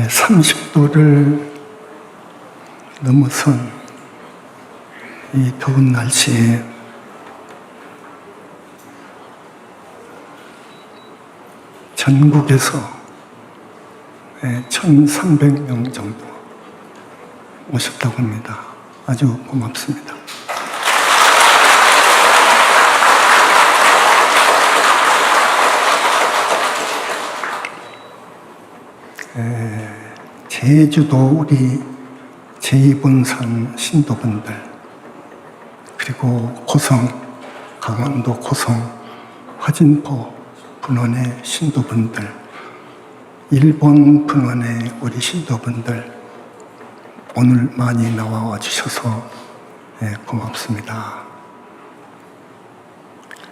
30도를 넘어선 이 더운 날씨에 전국에서 1,300명 정도 오셨다고 합니다. 아주 고맙습니다. 제주도 우리 제2본산 신도분들, 그리고 고성, 강원도 고성, 화진포 분원의 신도분들, 일본 분원의 우리 신도분들, 오늘 많이 나와 주셔서 고맙습니다.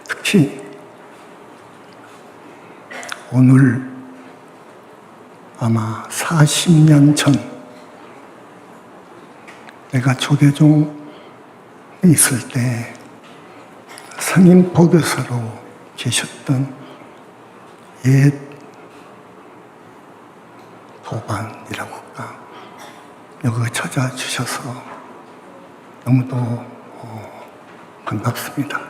특히 오늘 아마 40년 전 내가 조계종에 있을 때 상임 보교사로 계셨던 옛 도반이라고 할까, 여기 찾아주셔서 너무도 반갑습니다.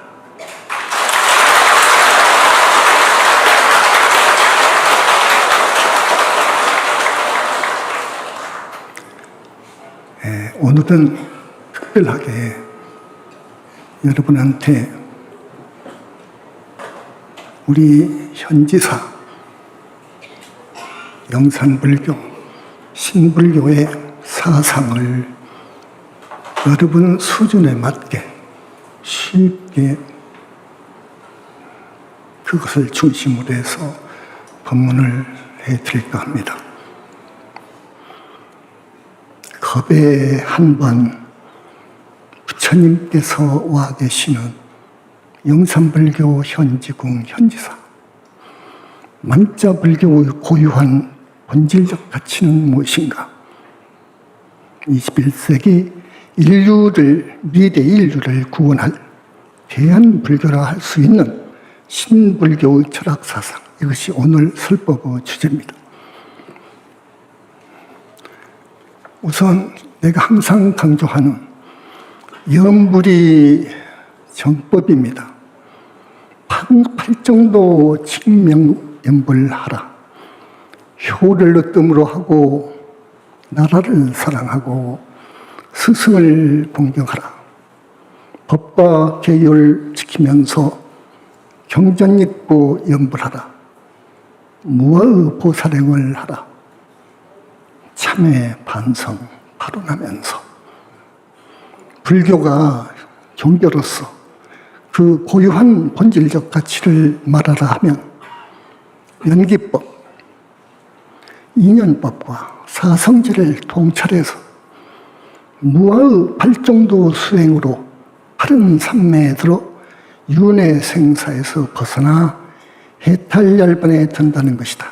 오늘은 특별하게 여러분한테 우리 현지사, 영산불교, 신불교의 사상을 여러분 수준에 맞게 쉽게 그것을 중심으로 해서 법문을 해드릴까 합니다. 겁에 한 번 부처님께서 와 계시는 영산불교 현지궁 현지사, 만자불교의 고유한 본질적 가치는 무엇인가? 21세기 미래 인류를 구원할 대한불교라 할 수 있는 신불교의 철학사상, 이것이 오늘 설법의 주제입니다. 우선 내가 항상 강조하는 염불이 정법입니다. 팔정도 칭명염불하라. 효를 얻음으로 하고 나라를 사랑하고 스승을 공경하라. 법과 계율 지키면서 경전익보 염불하라. 무아의 보살행을 하라. 참회 반성 발언하면서 불교가 종교로서 그 고유한 본질적 가치를 말하라 하면 연기법, 인연법과 사성제를 통찰해서 무아의 팔정도 수행으로 바른 삼매에 들어 윤회 생사에서 벗어나 해탈열반에 든다는 것이다.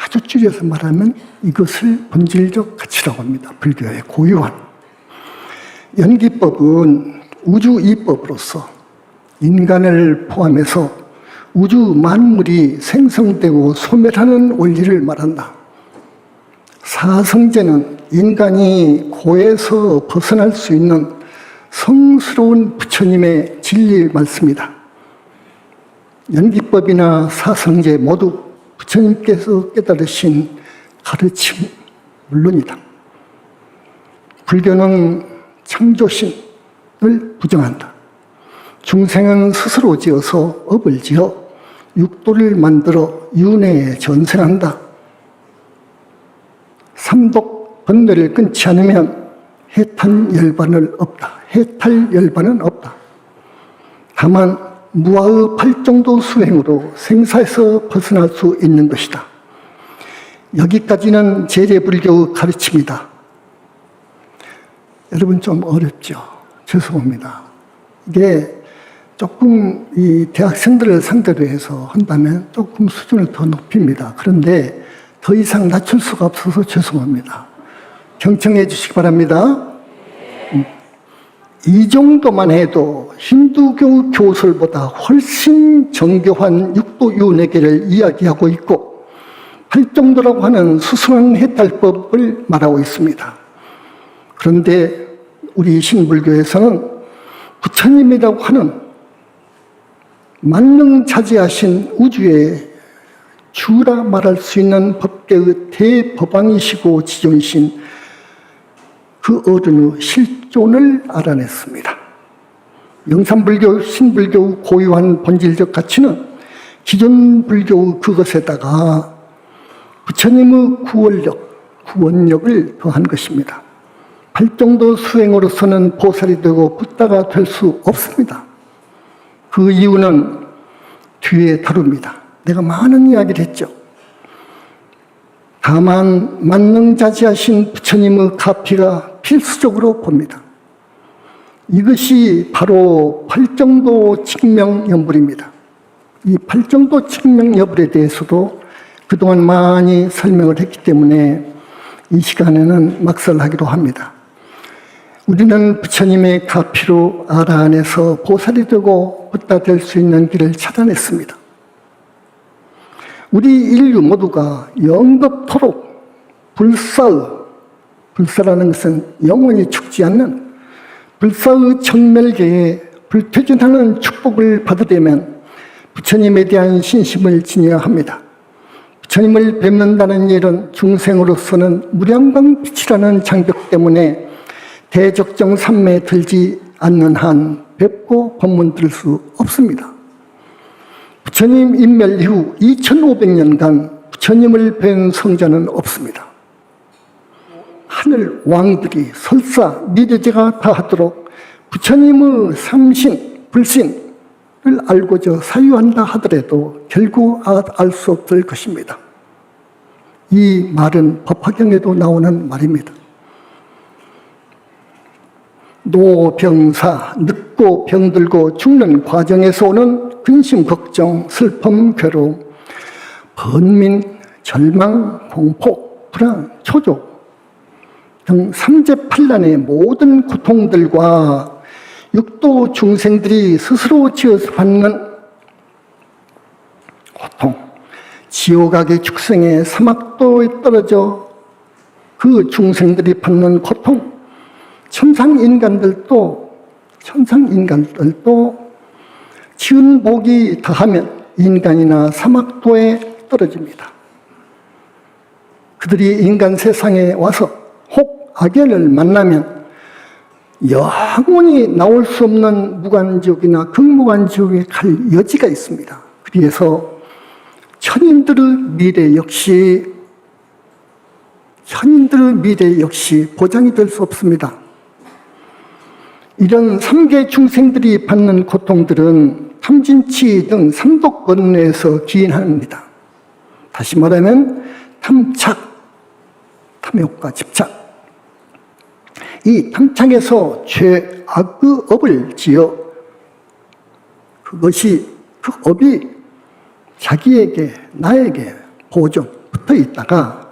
아주 줄여서 말하면 이것을 본질적 가치라고 합니다. 불교의 고유한. 연기법은 우주이법으로서 인간을 포함해서 우주 만물이 생성되고 소멸하는 원리를 말한다. 사성제는 인간이 고에서 벗어날 수 있는 성스러운 부처님의 진리 말씀이다. 연기법이나 사성제 모두 부처님께서 깨달으신 가르침 물론이다. 불교는 창조신을 부정한다. 중생은 스스로 지어서 업을 지어 육도를 만들어 윤회에 전생한다. 삼독 번뇌를 끊지 않으면 해탈열반은 없다. 다만 무아의 팔정도 수행으로 생사에서 벗어날 수 있는 것이다. 여기까지는 제재불교의 가르침이다. 여러분 좀 어렵죠? 죄송합니다. 이게 조금 이 대학생들을 상대로 해서 한다면 조금 수준을 더 높입니다. 그런데 더 이상 낮출 수가 없어서 죄송합니다. 경청해 주시기 바랍니다. 이 정도만 해도 힌두교 교설보다 훨씬 정교한 육도 윤회계를 이야기하고 있고 팔정도라고 하는 수승한 해탈법을 말하고 있습니다. 그런데 우리 신불교에서는 부처님이라고 하는 만능자재하신 우주의 주라 말할 수 있는 법계의 대법왕이시고 지존이신 그 어른의 실존을 알아냈습니다. 영산불교, 신불교의 고유한 본질적 가치는 기존 불교의 그것에다가 부처님의 구원력을 더한 것입니다. 팔정도 수행으로서는 보살이 되고 붓다가 될 수 없습니다. 그 이유는 뒤에 다룹니다. 내가 많은 이야기를 했죠. 다만 만능자재하신 부처님의 가피가 필수적으로 봅니다. 이것이 바로 팔정도 측명연불입니다. 이 팔정도 측명연불에 대해서도 그동안 많이 설명을 했기 때문에 이 시간에는 막설하기로 합니다. 우리는 부처님의 가피로 알아내서 보살이 되고 붓다 될 수 있는 길을 찾아냈습니다. 우리 인류 모두가 영겁토록 불사라는 것은 영원히 죽지 않는 불사의 청멸계에 불퇴진하는 축복을 받으려면 부처님에 대한 신심을 지녀야 합니다. 부처님을 뵙는다는 일은 중생으로서는 무량광빛이라는 장벽 때문에 대적정 삼매에 들지 않는 한 뵙고 법문 들을 수 없습니다. 부처님 인멸 이후 2500년간 부처님을 뵌 성자는 없습니다. 하늘 왕들이 설사 미래제가 다 하도록 부처님의 삼신, 불신을 알고자 사유한다 하더라도 결국 알 수 없을 것입니다. 이 말은 법화경에도 나오는 말입니다. 노병사, 늙고 병들고 죽는 과정에서 오는 근심, 걱정, 슬픔, 괴로움, 번민, 절망, 공포, 불안, 초조 등 삼재팔란의 모든 고통들과 육도 중생들이 스스로 지어서 받는 고통, 지옥악의 축생의 사막도에 떨어져 그 중생들이 받는 고통, 천상인간들도 지은 복이 더하면 인간이나 사막도에 떨어집니다. 그들이 인간 세상에 와서 혹 악연을 만나면 영원히 나올 수 없는 무간지옥이나 극무간지옥에 갈 여지가 있습니다. 그래서 천인들의 미래 역시 보장이 될 수 없습니다. 이런 삼계 중생들이 받는 고통들은 탐진치 등 삼독권에서 기인합니다. 다시 말하면 탐착, 탐욕과 집착. 이 탐착에서 죄악의 업을 지어 그 업이 자기에게, 나에게 보존 붙어 있다가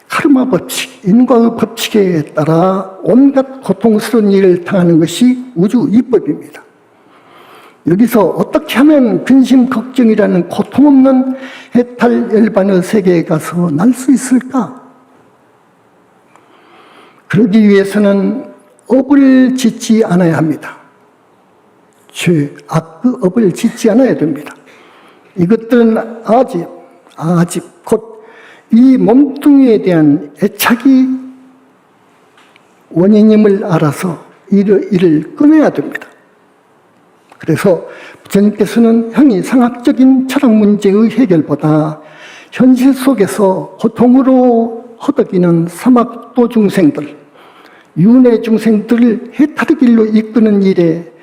카르마 법칙, 인과의 법칙에 따라 온갖 고통스러운 일을 당하는 것이 우주 이법입니다. 여기서 어떻게 하면 근심, 걱정이라는 고통 없는 해탈 열반의 세계에 가서 날 수 있을까? 그러기 위해서는 업을 짓지 않아야 합니다. 죄악의 업을 짓지 않아야 됩니다. 이것들은 아집, 곧 이 몸뚱이에 대한 애착이 원인임을 알아서 이를 끊어야 됩니다. 그래서 부처님께서는 형이상학적인 철학 문제의 해결보다 현실 속에서 고통으로 허덕이는 사막도 중생들, 윤회 중생들을 해탈의 길로 이끄는 일에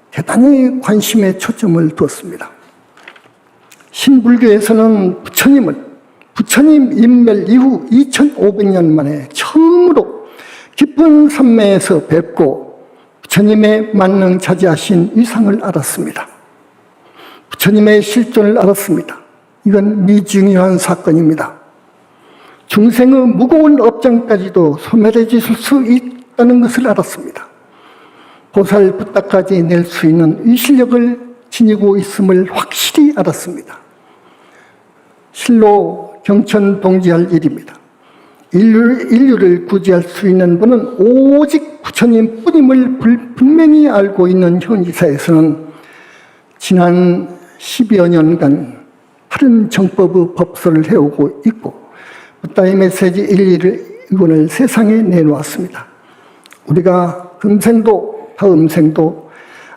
대단히 관심에 초점을 두었습니다. 신불교에서는 부처님 인멸 이후 2500년 만에 처음으로 깊은 삼매에서 뵙고 부처님의 만능자재하신 위상을 알았습니다. 부처님의 실존을 알았습니다. 이건 미중요한 사건입니다. 중생의 무거운 업장까지도 소멸해 주실 수 있다는 것을 알았습니다. 보살부탁까지 낼 수 있는 위실력을 지니고 있음을 확실히 알았습니다. 실로 경천동지할 일입니다. 인류를 구제할 수 있는 분은 오직 부처님 뿐임을 분명히 알고 있는 현지사에서는 지난 10여 년간 다른 정법의 법설을 해오고 있고 부다의 메시지 1권을 세상에 내놓았습니다. 우리가 금생도 다음 생도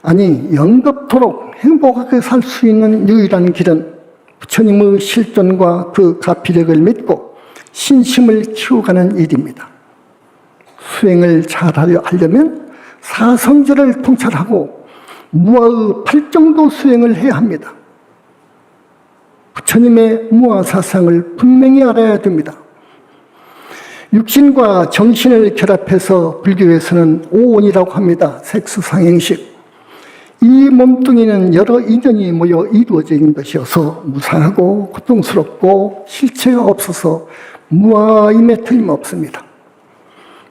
아니 영겁토록 행복하게 살 수 있는 유일한 길은 부처님의 실존과 그 가피력을 믿고 신심을 키워가는 일입니다. 수행을 잘하려면 사성제를 통찰하고 무아의 8정도 수행을 해야 합니다. 부처님의 무아 사상을 분명히 알아야 됩니다. 육신과 정신을 결합해서 불교에서는 오온이라고 합니다. 색수상행식. 이 몸뚱이는 여러 인연이 모여 이루어져 있는 것이어서 무상하고 고통스럽고 실체가 없어서 무아임에 틀림없습니다.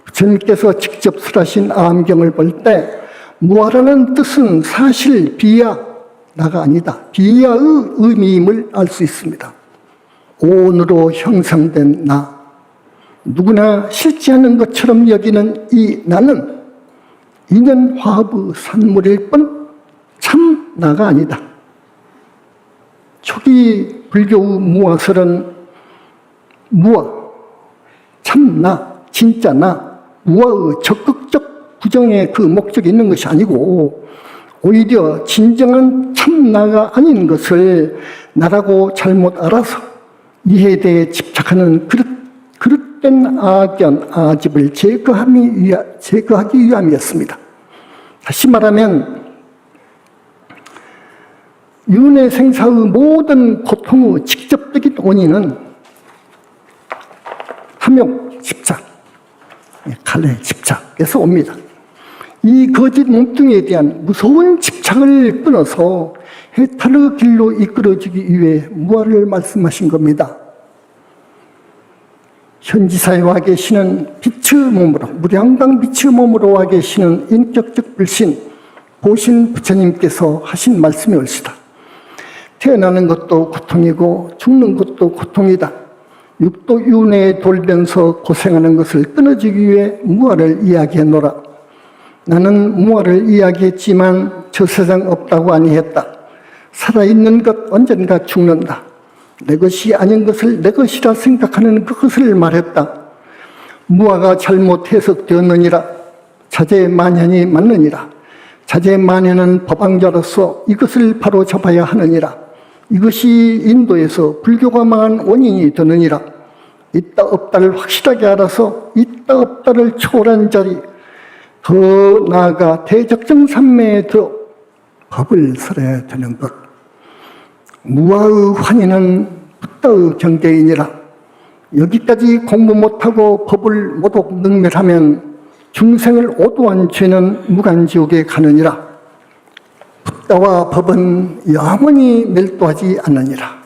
부처님께서 직접 설하신 암경을 볼 때 무아라는 뜻은 사실 비야, 나가 아니다. 비야의 의미임을 알 수 있습니다. 오온으로 형성된 나, 누구나 실제하는 것처럼 여기는 이 나는 인연 화합의 산물일 뿐 참 나가 아니다. 초기 불교의 무아설은 무아, 참 나, 진짜 나, 무아의 적극적 부정의 그 목적이 있는 것이 아니고 오히려 진정한 참 나가 아닌 것을 나라고 잘못 알아서 이해에 대해 집착하는 그릇된 악견, 아집을 제거하기 위함이었습니다. 다시 말하면 윤회 생사의 모든 고통의 직접적인 원인은 탐욕, 집착, 칼레 집착에서 옵니다. 이 거짓 몸뚱이에 대한 무서운 집착을 끊어서 해탈의 길로 이끌어주기 위해 무아를 말씀하신 겁니다. 현지사에 와 계시는 빛의 몸으로, 무량강 빛의 몸으로 와 계시는 인격적 불신, 보신 부처님께서 하신 말씀이 옳시다. 태어나는 것도 고통이고 죽는 것도 고통이다. 육도 윤회에 돌면서 고생하는 것을 끊어주기 위해 무아를 이야기해노라. 나는 무아를 이야기했지만 저 세상 없다고 아니했다. 살아있는 것 언젠가 죽는다. 내 것이 아닌 것을 내 것이라 생각하는 그것을 말했다. 무아가 잘못 해석되었느니라. 자제만연이 맞느니라. 자제만연은 법왕자로서 이것을 바로 잡아야 하느니라. 이것이 인도에서 불교가 망한 원인이 되느니라. 있다 없다를 확실하게 알아서 있다 없다를 초월한 자리, 더 나아가 대적정삼매에 들어 법을 설해야 되는 것. 무아의 환희는 붓다의 경계이니라. 여기까지 공부 못하고 법을 모독 능멸하면 중생을 오도한 죄는 무간지옥에 가느니라. 붓다와 법은 영원히 멸도하지 않느니라.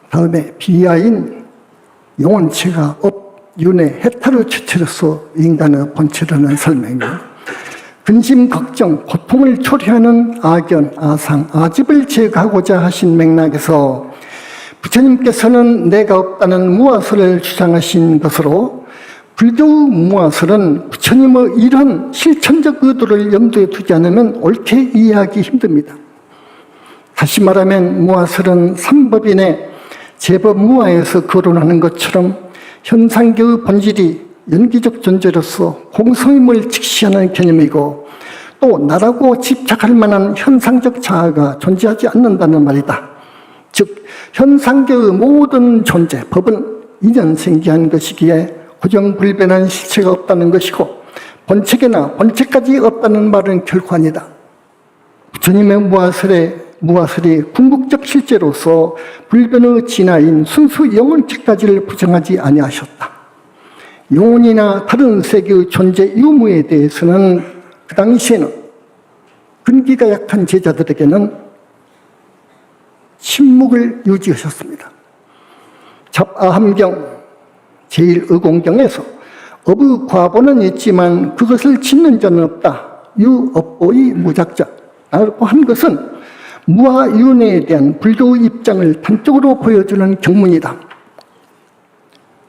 다음에 비야인 영혼체가 윤회 해탈의 주체로서 인간의 본체라는 설명입니다. 근심, 걱정, 고통을 초래하는 악연, 아상, 아집을 제거하고자 하신 맥락에서 부처님께서는 내가 없다는 무아설을 주장하신 것으로 불교의 무아설은 부처님의 이런 실천적 의도를 염두에 두지 않으면 옳게 이해하기 힘듭니다. 다시 말하면 무아설은 삼법인의 제법 무아에서 거론하는 것처럼 현상계의 본질이 연기적 존재로서 공성임을 직시하는 개념이고 또 나라고 집착할 만한 현상적 자아가 존재하지 않는다는 말이다. 즉 현상계의 모든 존재, 법은 인연생기한 것이기에 고정불변한 실체가 없다는 것이고 본체계나 본체까지 없다는 말은 결코 아니다. 부처님의 무아설이 궁극적 실제로서 불변의 진화인 순수 영혼체까지를 부정하지 아니하셨다. 영혼이나 다른 세계의 존재 유무에 대해서는 그 당시에는 근기가 약한 제자들에게는 침묵을 유지하셨습니다. 잡아함경 제1의공경에서 업의 과보는 있지만 그것을 짓는 자는 없다. 유업보의 무작자라고 한 것은 무와 윤회에 대한 불교의 입장을 단적으로 보여주는 경문이다.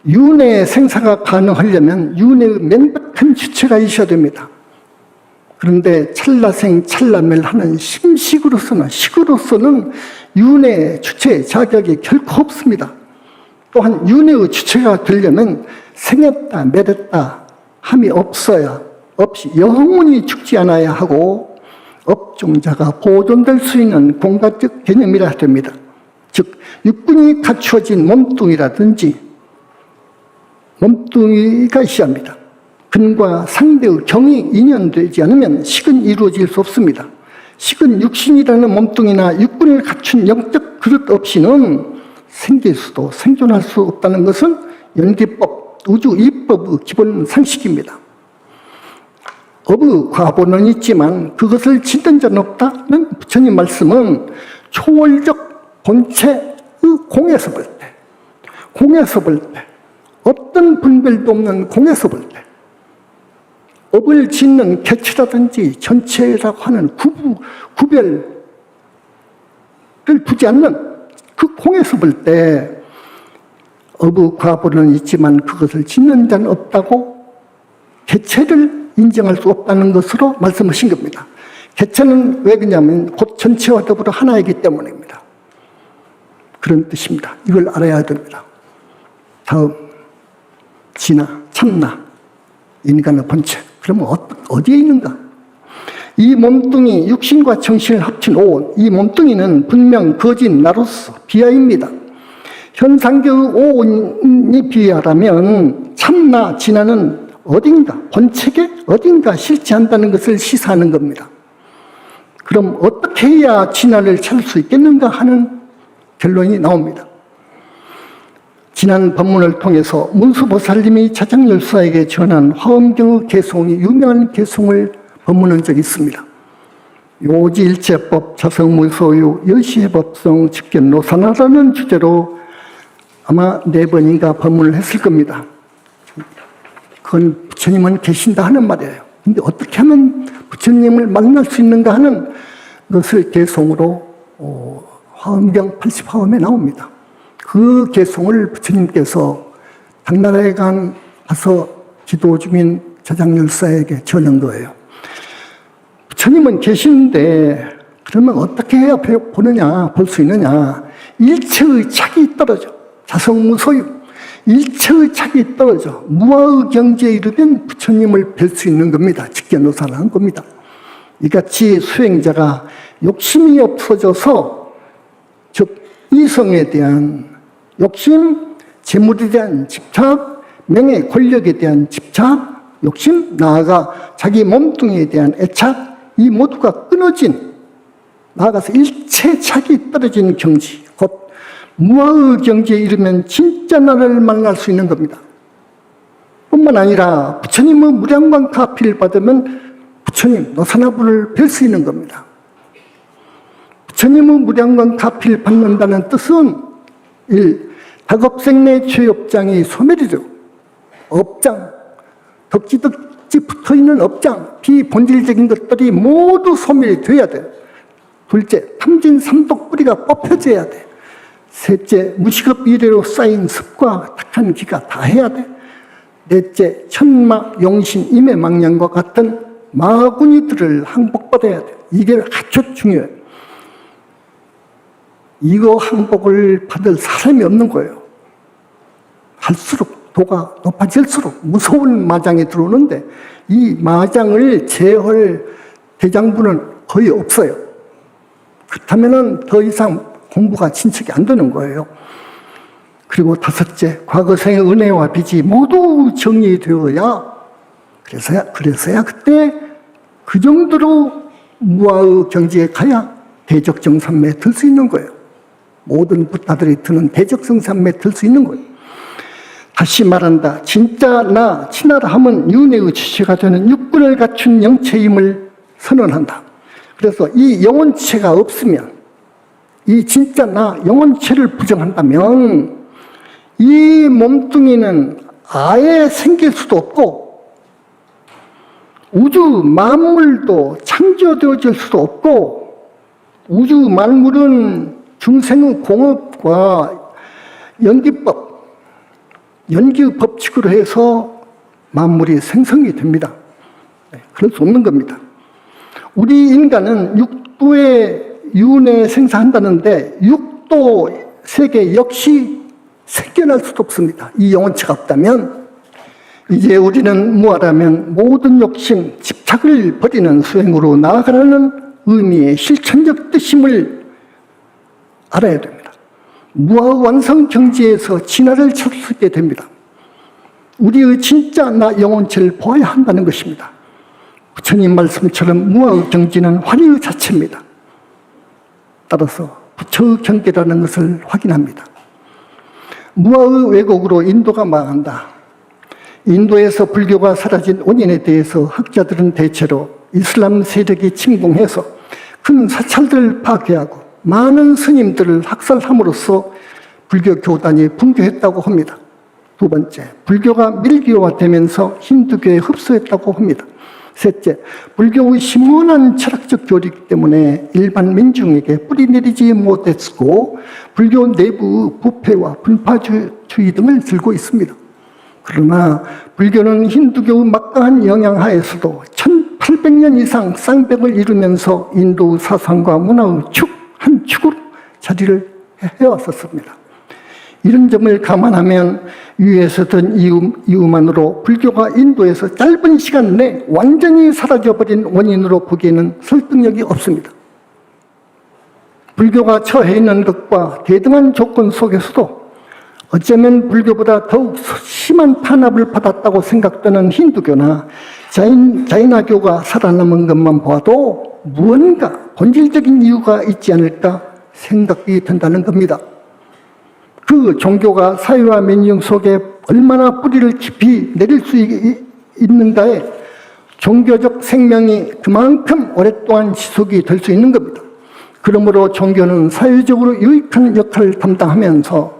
윤회의 생사가 가능하려면 윤회의 명백한 주체가 있어야 됩니다. 그런데 찰나생 찰나멸하는 심식으로서는 식으로서는 윤회의 주체 자격이 결코 없습니다. 또한 윤회의 주체가 되려면 생했다 멸했다 함이 없이 영원히 죽지 않아야 하고 업종자가 보존될 수 있는 공간적 개념이라 됩니다. 즉 육군이 갖추어진 몸뚱이라든지 몸뚱이가 있어야 합니다. 근과 상대의 경이 인연되지 않으면 식은 이루어질 수 없습니다. 식은 육신이라는 몸뚱이나 육군을 갖춘 영적 그릇 없이는 생길 수도 생존할 수 없다는 것은 연기법, 우주 이법의 기본 상식입니다. 업의 과보는 있지만 그것을 짓는 자는 없다는 부처님 말씀은 초월적 본체의 공에서 볼 때, 어떤 분별도 없는 공에서 볼 때, 업을 짓는 개체라든지 전체라고 하는 구별을 두지 않는 그 공에서 볼 때 업의 과보는 있지만 그것을 짓는 자는 없다고 개체를 인정할 수 없다는 것으로 말씀하신 겁니다. 개체는 왜 그러냐면 곧 전체와 더불어 하나이기 때문입니다. 그런 뜻입니다. 이걸 알아야 됩니다. 다음, 진화, 참나, 인간의 본체. 그러면 어디에 있는가? 이 몸뚱이, 육신과 정신을 합친 오온, 이 몸뚱이는 분명 거짓 나로서 비하입니다. 현상계의 오온이 비하라면 참나, 진화는 어딘가, 본체계 어딘가 실체한다는 것을 시사하는 겁니다. 그럼 어떻게 해야 진화를 찾을 수 있겠는가 하는 결론이 나옵니다. 지난 법문을 통해서 문수보살님이 자장열사에게 전한 화엄경의 개송이 유명한 개송을 법문한 적이 있습니다. 요지일체법 자성무소유 여시해법성 직견노사나라는 주제로 아마 4번인가 법문을 했을 겁니다. 그건 부처님은 계신다 하는 말이에요. 근데 어떻게 하면 부처님을 만날 수 있는가 하는 것을 개송으로 화엄경 80화엄에 나옵니다. 그 개송을 부처님께서 당나라에 가서 기도 중인 자장열사에게 전한 거예요. 부처님은 계시는데 그러면 어떻게 해야 보느냐, 볼 수 있느냐. 일체의 착이 떨어져. 자성무소유. 일체의 착이 떨어져. 무아의 경지에 이르면 부처님을 뵐 수 있는 겁니다. 직견노사라는 겁니다. 이같이 수행자가 욕심이 없어져서 즉 이성에 대한 욕심, 재물에 대한 집착, 명예, 권력에 대한 집착, 욕심, 나아가 자기 몸뚱이에 대한 애착, 이 모두가 끊어진, 나아가서 일체 착이 떨어진 경지, 곧 무아의 경지에 이르면 진짜 나를 만날 수 있는 겁니다. 뿐만 아니라 부처님의 무량광 가피를 받으면 부처님, 노사나부를 뵐 수 있는 겁니다. 부처님의 무량광 가피를 받는다는 뜻은 1. 다급생내 죄업장이 소멸이죠. 업장, 덕지덕지 붙어있는 업장, 비본질적인 것들이 모두 소멸이 돼야 돼요. 둘째, 탐진삼독 뿌리가 뽑혀져야 돼. 셋째, 무식업 이래로 쌓인 습과 탁한 기가 다 해야 돼. 넷째, 천마, 용신, 임해망량과 같은 마구니들을 항복받아야 돼. 이게 아주 중요해요. 이거 항복을 받을 사람이 없는 거예요. 할수록 도가 높아질수록 무서운 마장이 들어오는데 이 마장을 제어할 대장부는 거의 없어요. 그렇다면 더 이상 공부가 진척이 안 되는 거예요. 그리고 다섯째, 과거생의 은혜와 빚이 모두 정리되어야 그래서야 그때 그 정도로 무아의 경지에 가야 대적정삼매에 들 수 있는 거예요. 모든 부타들이 드는 대적정삼매에 들 수 있는 거예요. 다시 말한다. 진짜 나, 친하라 함은 윤회의 주체가 되는 육군을 갖춘 영체임을 선언한다. 그래서 이 영혼체가 없으면, 이 진짜 나, 영혼체를 부정한다면 이 몸뚱이는 아예 생길 수도 없고 우주 만물도 창조되어질 수도 없고, 우주 만물은 중생의 공업과 연기 법칙으로 해서 만물이 생성이 됩니다. 그럴 수 없는 겁니다. 우리 인간은 6도의 윤회 생사한다는데 6도 세계 역시 생겨날 수도 없습니다. 이 영혼체가 없다면. 이제 우리는 무아라면 모든 욕심, 집착을 버리는 수행으로 나아가라는 의미의 실천적 뜻임을 알아야 됩니다. 무아의 완성 경지에서 진화를 찾게 됩니다. 우리의 진짜 나 영혼체를 보아야 한다는 것입니다. 부처님 말씀처럼 무아의 경지는 화리의 자체입니다. 따라서 부처의 경계라는 것을 확인합니다. 무아의 왜곡으로 인도가 망한다. 인도에서 불교가 사라진 원인에 대해서 학자들은 대체로 이슬람 세력이 침공해서 큰 사찰들을 파괴하고 많은 스님들을 학살함으로써 불교 교단이 붕괴했다고 합니다. 두 번째, 불교가 밀교화되면서 힌두교에 흡수했다고 합니다. 셋째, 불교의 심원한 철학적 교리이기 때문에 일반 민중에게 뿌리내리지 못했고 불교 내부 부패와 분파주의 등을 들고 있습니다. 그러나 불교는 힌두교의 막강한 영향 하에서도 1800년 이상 쌍벽을 이루면서 인도 사상과 문화의 한 축으로 자리를 해왔었습니다. 이런 점을 감안하면 위에서 든 이유만으로 불교가 인도에서 짧은 시간 내 완전히 사라져버린 원인으로 보기에는 설득력이 없습니다. 불교가 처해 있는 것과 대등한 조건 속에서도 어쩌면 불교보다 더욱 심한 탄압을 받았다고 생각되는 힌두교나 자이나교가 살아남은 것만 봐도 무언가 본질적인 이유가 있지 않을까 생각이 든다는 겁니다. 그 종교가 사회와 민중 속에 얼마나 뿌리를 깊이 내릴 수 있는가에 종교적 생명이 그만큼 오랫동안 지속이 될 수 있는 겁니다. 그러므로 종교는 사회적으로 유익한 역할을 담당하면서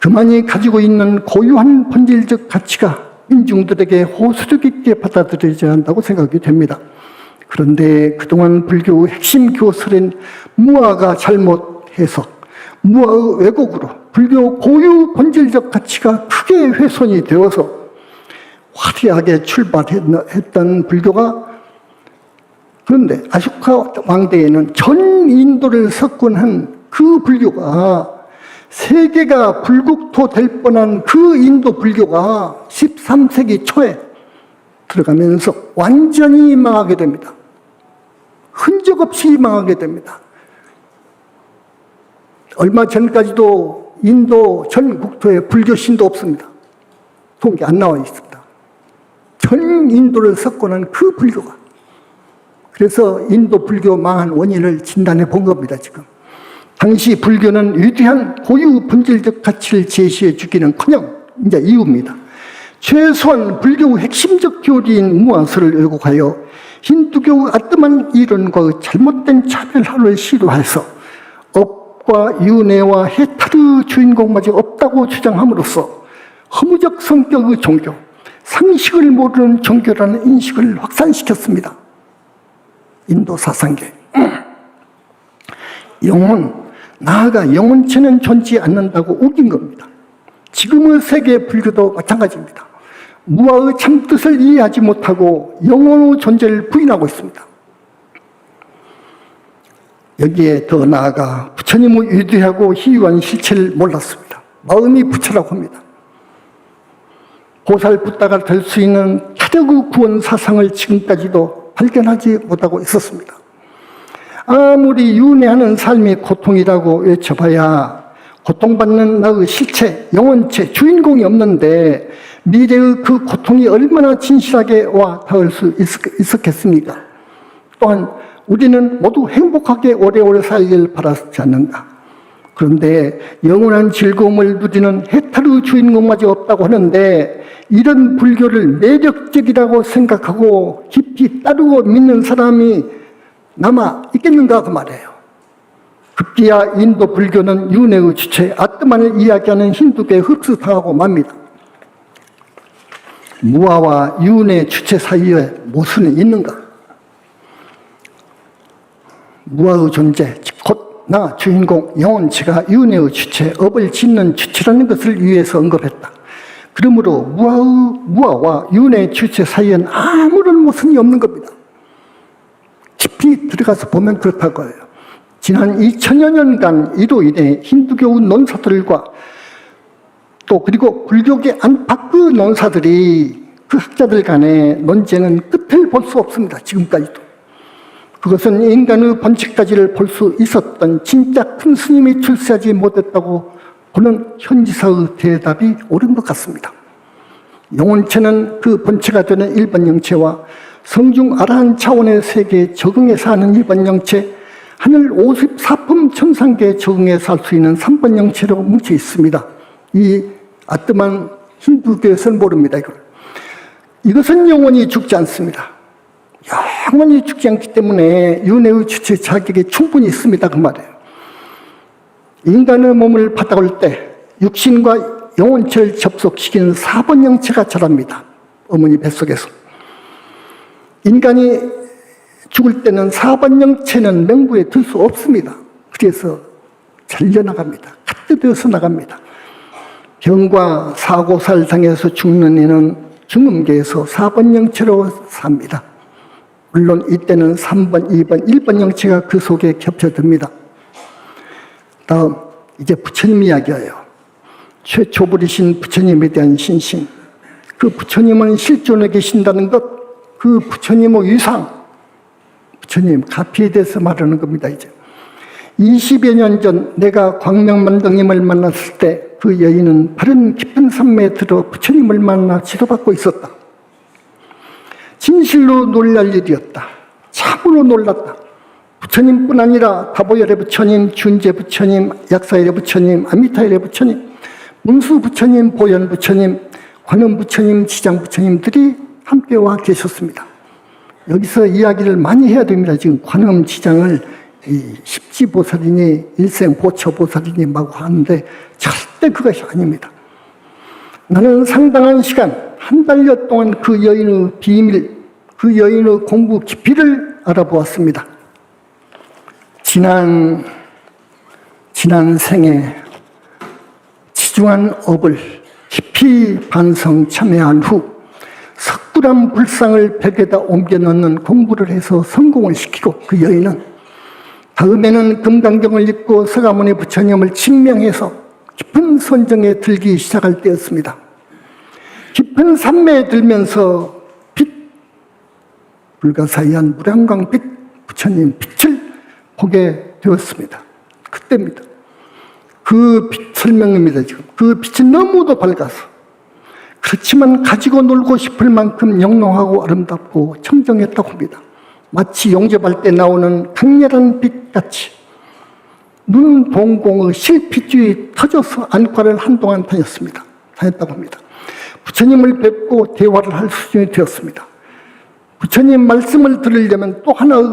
그만이 가지고 있는 고유한 본질적 가치가 민중들에게 호소력 있게 받아들여져야 한다고 생각이 됩니다. 그런데 그동안 불교의 핵심 교설인 무아가 잘못 해석, 무아의 왜곡으로 불교 고유 본질적 가치가 크게 훼손이 되어서 화려하게 출발했던 불교가, 그런데 아쇼카 왕대에는 전 인도를 석권한 그 불교가, 세계가 불국토 될 뻔한 그 인도 불교가 13세기 초에 들어가면서 완전히 망하게 됩니다. 흔적 없이 망하게 됩니다. 얼마 전까지도 인도 전 국토에 불교 신도 없습니다. 통계 안 나와 있습니다. 전 인도를 석권한 그 불교가. 그래서 인도 불교 망한 원인을 진단해 본 겁니다, 지금. 당시 불교는 위대한 고유 본질적 가치를 제시해 주기는커녕 이제 이유입니다. 최소한 불교의 핵심적 교리인 무아서를 왜곡하여 힌두교의 아뜸한 이론과 잘못된 차별화를 시도해서 업과 윤회와 해탈의 주인공마저 없다고 주장함으로써 허무적 성격의 종교, 상식을 모르는 종교라는 인식을 확산시켰습니다. 인도 사상계. 영혼, 나아가 영혼체는 존재하지 않는다고 우긴 겁니다. 지금의 세계 불교도 마찬가지입니다. 무아의 참뜻을 이해하지 못하고 영혼의 존재를 부인하고 있습니다. 여기에 더 나아가 부처님의 위대하고 희유한 실체를 몰랐습니다. 마음이 부처라고 합니다. 보살붓다가 될 수 있는 타력의 구원 사상을 지금까지도 발견하지 못하고 있었습니다. 아무리 윤회하는 삶이 고통이라고 외쳐봐야 고통받는 나의 실체, 영혼체, 주인공이 없는데 미래의 그 고통이 얼마나 진실하게 와 닿을 수 있었겠습니까? 또한 우리는 모두 행복하게 오래오래 살길 바라지 않는다. 그런데 영원한 즐거움을 누리는 해탈의 주인공마저 없다고 하는데 이런 불교를 매력적이라고 생각하고 깊이 따르고 믿는 사람이 남아 있겠는가 그 말이에요. 급기야 인도 불교는 윤회의 주체 아트만을 이야기하는 힌두교에 흡수당하고 맙니다. 무아와 유은의 주체 사이에 모순이 있는가? 무아의 존재, 곧 나 주인공 영혼체가 유은의 주체, 업을 짓는 주체라는 것을 위해서 언급했다. 그러므로 무아와 유은의 주체 사이에는 아무런 모순이 없는 겁니다. 깊이 들어가서 보면 그렇다고 해요. 지난 2000여 년간 이로 인해 힌두교 논사들과 또 그리고 불교계 안팎의 논사들이 그 학자들 간의 논쟁은 끝을 볼 수 없습니다. 지금까지도. 그것은 인간의 본질까지를 볼 수 있었던 진짜 큰 스님이 출세하지 못했다고 보는 현지사의 대답이 옳은 것 같습니다. 영혼체는 그 본체가 되는 일반 영체와 성중 아라한 차원의 세계에 적응해 사는 일반 영체, 하늘 54품 천상계에 적응해 살 수 있는 3번 영체로 뭉쳐 있습니다. 이 아뜨만 힌두교에서는 모릅니다. 이것은 영원히 죽지 않습니다. 영원히 죽지 않기 때문에 윤회의 주체 자격이 충분히 있습니다. 그 말이에요. 인간의 몸을 받아올 때 육신과 영혼체를 접속시키는 4번 영체가 자랍니다. 어머니 뱃속에서. 인간이 죽을 때는 4번 영체는 맹부에 들 수 없습니다. 그래서 잘려나갑니다. 갓되어서 나갑니다. 병과 사고살 당해서 죽는 이는 중음계에서 4번 영체로 삽니다. 물론 이때는 3번, 2번, 1번 영체가 그 속에 겹쳐듭니다. 다음 이제 부처님 이야기예요. 최초 부리신 부처님에 대한 신심. 그 부처님은 실존에 계신다는 것, 그 부처님의 위상, 부처님 가피에 대해서 말하는 겁니다. 이제 20여 년 전 내가 광명만등님을 만났을 때 그 여인은 바른 깊은 산매에 들어 부처님을 만나 지도받고 있었다. 진실로 놀랄 일이었다. 참으로 놀랐다. 부처님뿐 아니라 다보열의 부처님, 준재 부처님, 약사열의 부처님, 아미타열의 부처님, 문수 부처님, 보현 부처님, 관음 부처님, 지장 부처님들이 함께 와 계셨습니다. 여기서 이야기를 많이 해야 됩니다. 지금 관음 지장을 십지보살이니 일생보처보살이니 막 하는데 절대 그것이 아닙니다. 나는 상당한 시간, 한 달여 동안 그 여인의 비밀, 그 여인의 공부 깊이를 알아보았습니다. 지난 생에 지중한 업을 깊이 반성 참여한 후 석굴암 불상을 벽에다 옮겨 넣는 공부를 해서 성공을 시키고 그 여인은 다음에는 금강경을 읽고 서가모니 부처님을 증명해서 깊은 선정에 들기 시작할 때였습니다. 깊은 산매에 들면서 빛, 불가사의한 무량광빛 부처님 빛을 보게 되었습니다. 그때입니다. 그 빛 설명입니다. 지금 그 빛이 너무도 밝아서 그렇지만 가지고 놀고 싶을 만큼 영롱하고 아름답고 청정했다고 합니다. 마치 용접할 때 나오는 강렬한 빛같이 눈 동공의 실핏줄이 터져서 안과를 한동안 다녔다고 합니다. 부처님을 뵙고 대화를 할 수준이 되었습니다. 부처님 말씀을 들으려면 또 하나의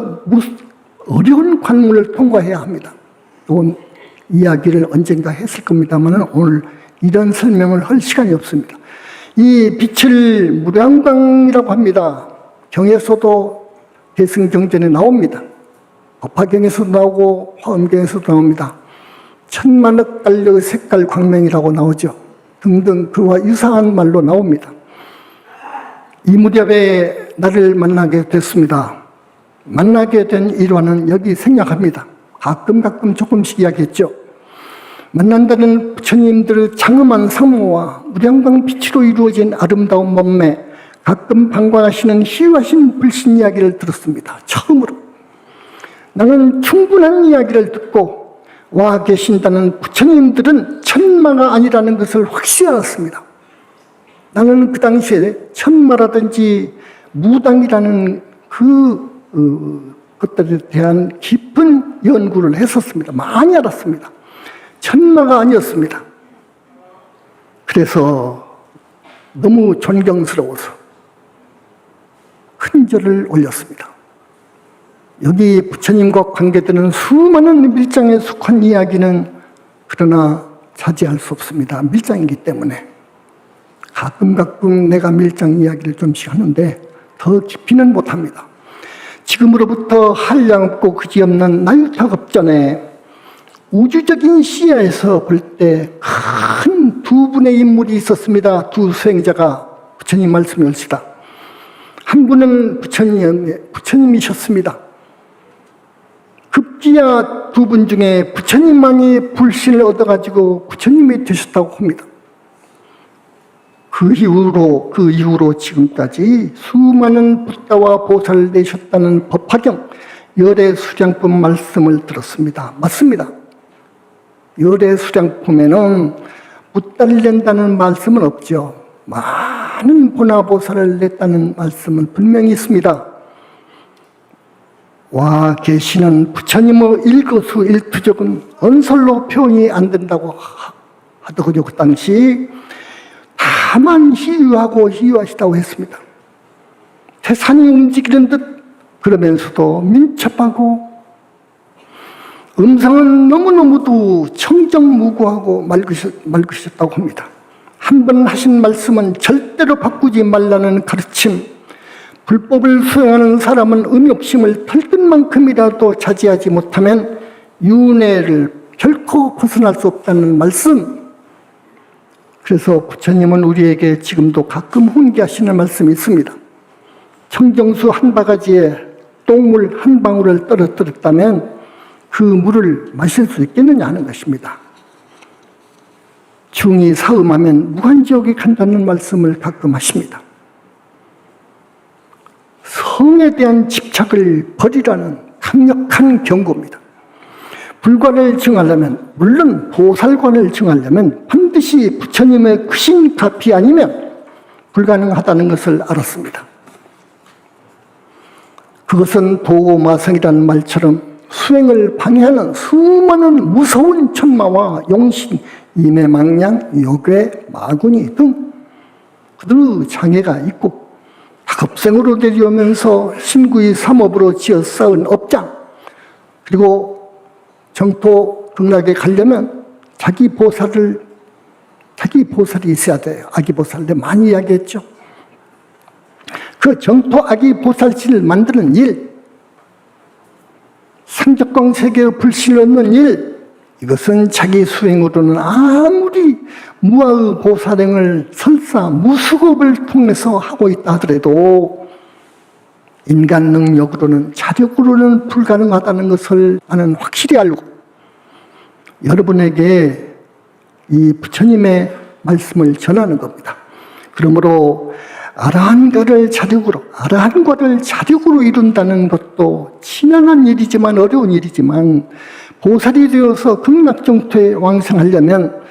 어려운 관문을 통과해야 합니다. 이건 이야기를 언젠가 했을 겁니다만 오늘 이런 설명을 할 시간이 없습니다. 이 빛을 무량광이라고 합니다. 경에서도 대승경전에 나옵니다. 법화경에서도 나오고 화엄경에서도 나옵니다. 천만억 달러의 색깔 광명이라고 나오죠. 등등 그와 유사한 말로 나옵니다. 이 무렵에 나를 만나게 됐습니다. 만나게 된 일화는 여기 생략합니다. 가끔 조금씩 이야기했죠. 만난다는 부처님들의 장엄한 상모와 무량광 빛으로 이루어진 아름다운 몸매, 가끔 방광하시는 희유하신 불신 이야기를 들었습니다. 처음으로. 나는 충분한 이야기를 듣고 와 계신다는 부처님들은 천마가 아니라는 것을 확실히 알았습니다. 나는 그 당시에 천마라든지 무당이라는 것들에 대한 깊은 연구를 했었습니다. 많이 알았습니다. 천마가 아니었습니다. 그래서 너무 존경스러워서 큰 절을 올렸습니다. 여기 부처님과 관계되는 수많은 밀장에 속한 이야기는 그러나 차지할 수 없습니다. 밀장이기 때문에 가끔 내가 밀장 이야기를 좀씩 하는데 더 깊이는 못합니다. 지금으로부터 한량 없고 그지없는 나유타급전에 우주적인 시야에서 볼 때 큰 두 분의 인물이 있었습니다. 두 수행자가 부처님 말씀이 옳시다. 한 분은 부처님이셨습니다. 급기야 두 분 중에 부처님만이 불신을 얻어가지고 부처님이 되셨다고 합니다. 그 이후로 지금까지 수많은 붓다와 보살을 내셨다는 법화경 열애수량품 말씀을 들었습니다. 맞습니다. 열애수량품에는 붓다를 낸다는 말씀은 없죠. 많은 보나보살을 냈다는 말씀은 분명히 있습니다. 와 계시는 부처님의 일거수일투족은 언설로 표현이 안 된다고 하더군요. 그 당시 다만 희유하시다고 했습니다. 태산이 움직이는 듯 그러면서도 민첩하고 음성은 너무너무도 청정무구하고 맑으셨다고 합니다. 한 번 하신 말씀은 절대로 바꾸지 말라는 가르침, 불법을 수행하는 사람은 의미없음을 털끝만큼이라도 자제하지 못하면 윤회를 결코 벗어날 수 없다는 말씀. 그래서 부처님은 우리에게 지금도 가끔 훈계하시는 말씀이 있습니다. 청정수 한 바가지에 똥물 한 방울을 떨어뜨렸다면 그 물을 마실 수 있겠느냐 하는 것입니다. 중이 사음하면 무한지옥에 간다는 말씀을 가끔 하십니다. 성에 대한 집착을 버리라는 강력한 경고입니다. 불관을 증하려면, 물론 보살관을 증하려면 반드시 부처님의 크신 가피 아니면 불가능하다는 것을 알았습니다. 그것은 도마성이라는 말처럼 수행을 방해하는 수많은 무서운 천마와 용신, 임해망량, 요괴, 마구니 등 그들의 장애가 있고 다급생으로 내려오면서 신구의 삼업으로 지어 쌓은 업장, 그리고 정토 극락에 가려면 자기 보살이 있어야 돼요. 아기보살을 많이 이야기했죠. 그 정토 아기보살실을 만드는 일, 상적광 세계의 불신을 얻는 일, 이것은 자기 수행으로는 아무리 무아의 보살행을 설사 무수급을 통해서 하고 있다 하더라도 인간 능력으로는, 자력으로는 불가능하다는 것을 나는 확실히 알고 여러분에게 이 부처님의 말씀을 전하는 겁니다. 그러므로 아라한과를 자력으로 이룬다는 것도 치명한 일이지만, 어려운 일이지만, 보살이 되어서 극락정토에 왕생하려면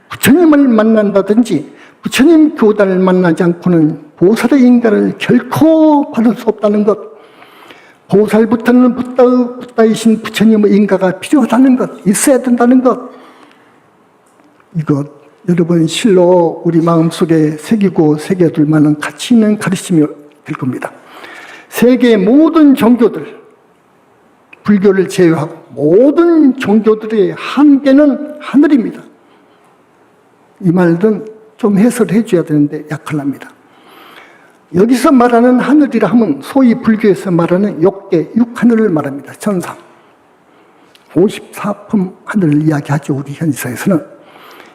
부처님을 만난다든지 부처님 교단을 만나지 않고는 보살의 인가를 결코 받을 수 없다는 것, 보살부터는 붓다이신 부처님의 인가가 필요하다는 것, 있어야 된다는 것, 이것 여러분 실로 우리 마음속에 새기고 새겨둘 만한 가치 있는 가르침이 될 겁니다. 세계 모든 종교들, 불교를 제외하고 모든 종교들의 한계는 하늘입니다. 이 말은 좀 해설해 줘야 되는데 약할랍니다. 여기서 말하는 하늘이라 하면 소위 불교에서 말하는 욕계, 육하늘을 말합니다. 천상 54품 하늘을 이야기하죠. 우리 현지사에서는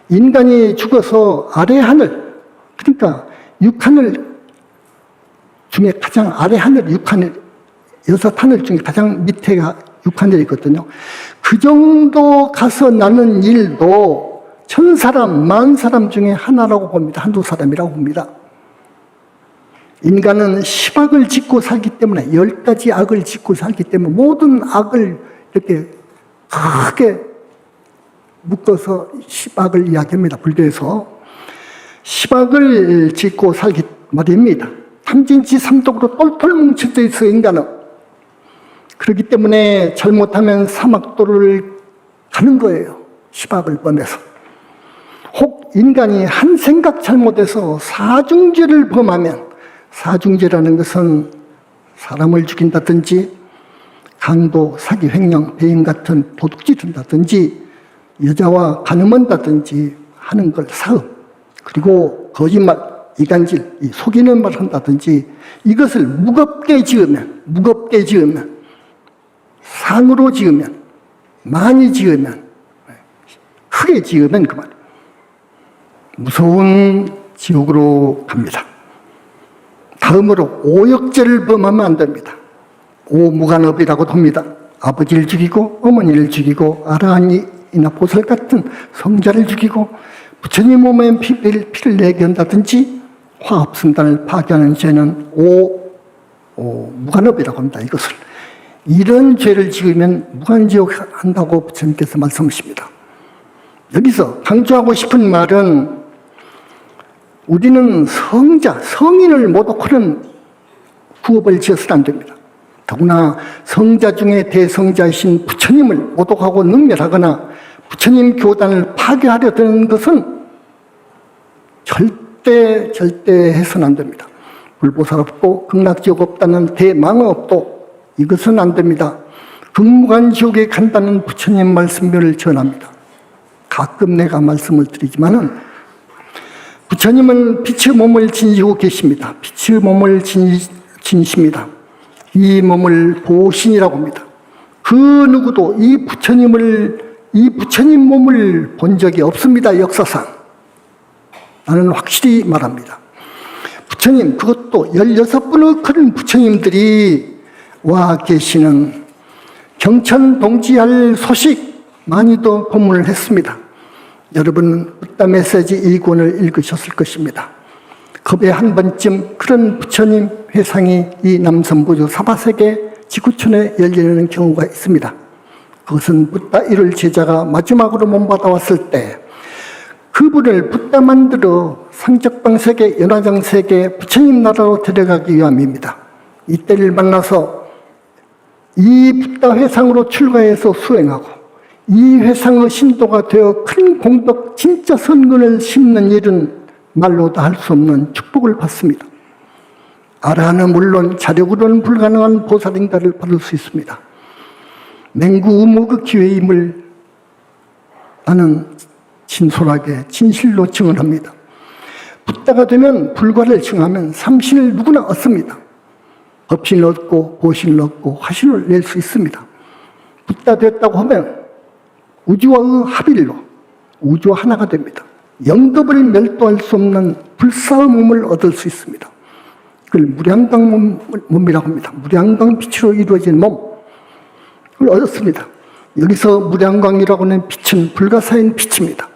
인간이 죽어서 아래 하늘, 그러니까 육하늘 중에 가장 아래 하늘, 육하늘, 6하늘 중에 가장 밑에가 육하늘이거든요. 그 정도 가서 나는 일도 1000사람, 10,000사람 중에 하나라고 봅니다. 한두 사람이라고 봅니다. 인간은 10악을 짓고 살기 때문에, 10가지 악을 짓고 살기 때문에 모든 악을 이렇게 크게 묶어서 10악을 이야기합니다. 불교에서 10악을 짓고 살기 말입니다. 탐진치 삼독으로 똘똘 뭉쳐져 있어 인간은. 그렇기 때문에 잘못하면 사막도를 가는 거예요. 10악을 범해서. 혹 인간이 한 생각 잘못해서 사중죄를 범하면, 사중죄라는 것은 사람을 죽인다든지 강도, 사기, 횡령, 배임 같은 도둑질 한다든지 여자와 간음한다든지 하는 걸 사음, 그리고 거짓말, 이간질, 이 속이는 말을 한다든지 이것을 무겁게 지으면, 상으로 지으면, 많이 지으면, 크게 지으면 그만 무서운 지옥으로 갑니다. 다음으로 오역죄를 범하면 안 됩니다. 오무간업이라고도 합니다. 아버지를 죽이고 어머니를 죽이고 아라한이나 보살 같은 성자를 죽이고 부처님 몸에 피를 내게 한다든지 화합성단을 파괴하는 죄는 무간업이라고 합니다. 이것을 이런 죄를 지으면 무간지옥 한다고 부처님께서 말씀하십니다. 여기서 강조하고 싶은 말은 우리는 성인을 모독하는 구업을 지어서는 안 됩니다. 더구나 성자 중에 대성자이신 부처님을 모독하고 능멸하거나 부처님 교단을 파괴하려 드는 것은 절대 해서는 안 됩니다. 불보살 없고 극락지옥 없다는 대망업도 이것은 안 됩니다. 극무간지옥에 간다는 부처님 말씀을 전합니다. 가끔 내가 말씀을 드리지만은 부처님은 빛의 몸을 지니고 계십니다. 빛의 몸을 지니십니다. 이 몸을 보신이라고 합니다. 그 누구도 이 부처님 몸을 본 적이 없습니다. 역사상. 나는 확실히 말합니다. 부처님, 그것도 16분의 그런 부처님들이 와 계시는 경천 동지할 소식 많이도 법문을 했습니다. 여러분 붓다 메시지 이 권을 읽으셨을 것입니다. 겁에 한 번쯤 그런 부처님 회상이 이 남선부주 사바세계 지구촌에 열리는 경우가 있습니다. 그것은 붓다 일월 제자가 마지막으로 몸받아왔을 때 그분을 붓다 만들어 상적방세계 연화정세계 부처님 나라로 데려가기 위함입니다. 이때를 만나서 이 붓다 회상으로 출가해서 수행하고 이 회상의 신도가 되어 큰 공덕 진짜 선근을 심는 일은 말로도 할 수 없는 축복을 받습니다. 아라한은 물론 자력으로는 불가능한 보살인가를 받을 수 있습니다. 맹구무그 기회임을 나는 진솔하게 진실로 증언합니다. 붓다가 되면 불과를 증하면 삼신을 누구나 얻습니다. 법신을 얻고 보신을 얻고 화신을 낼 수 있습니다. 붓다 됐다고 하면 우주와의 합일로 우주와 하나가 됩니다. 영겁을 멸도할 수 없는 불사의 몸을 얻을 수 있습니다. 그걸 무량광 몸이라고 합니다. 무량광 빛으로 이루어진 몸, 그걸 얻었습니다. 여기서 무량광이라고 하는 빛은 불가사인 빛입니다.